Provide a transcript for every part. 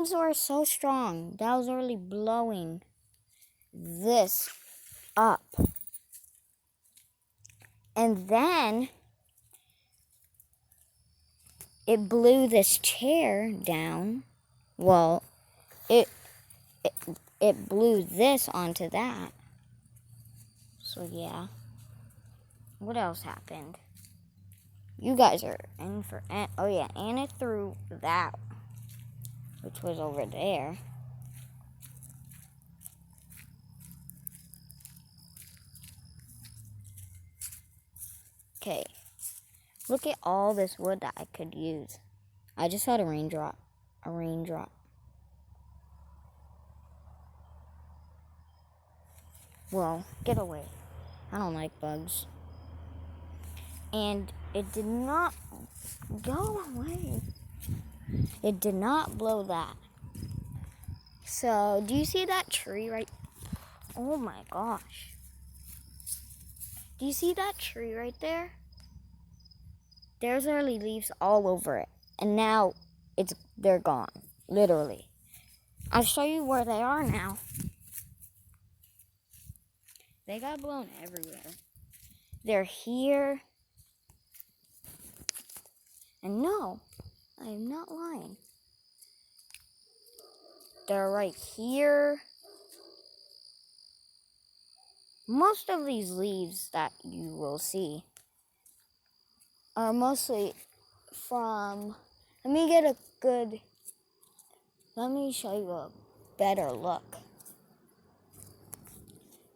Winds were so strong that was really blowing this up. And then it blew this chair down. Well, it blew this onto that. So yeah. What else happened? You guys are in for oh yeah, and it threw that, which was over there. Okay. Look at all this wood that I could use. I just had a raindrop. A raindrop. Well, get away. I don't like bugs. And it did not go away. It did not blow that. So, do you see that tree right? Oh my gosh. Do you see that tree right there? There's early leaves all over it. And now they're gone. Literally. I'll show you where they are now. They got blown everywhere. They're here. And no, I am not lying. They're right here. Most of these leaves that you will see are mostly from, let me show you a better look.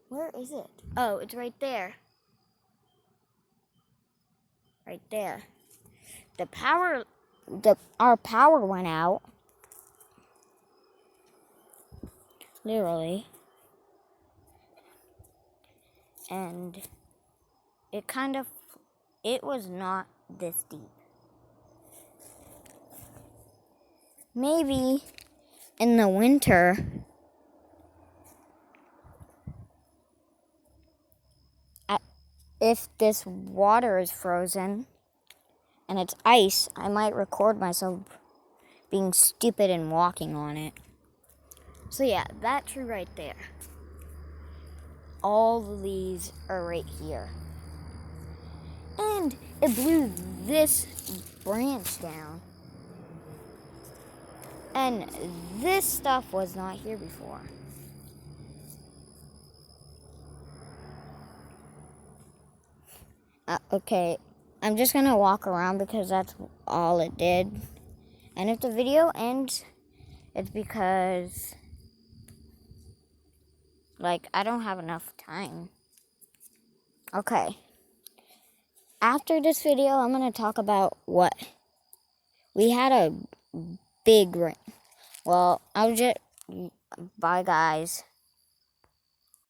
Where is it? Oh, it's right there. Right there. Our power went out. Literally. And it was not this deep. Maybe in the winter, if this water is frozen and it's ice, I might record myself being stupid and walking on it. So yeah, that tree right there. All the leaves are right here. And it blew this branch down. And this stuff was not here before. Okay, I'm just gonna walk around because that's all it did. And if the video ends, it's because, I don't have enough time. Okay. After this video, I'm gonna talk about what we had a big rain. Well, bye guys.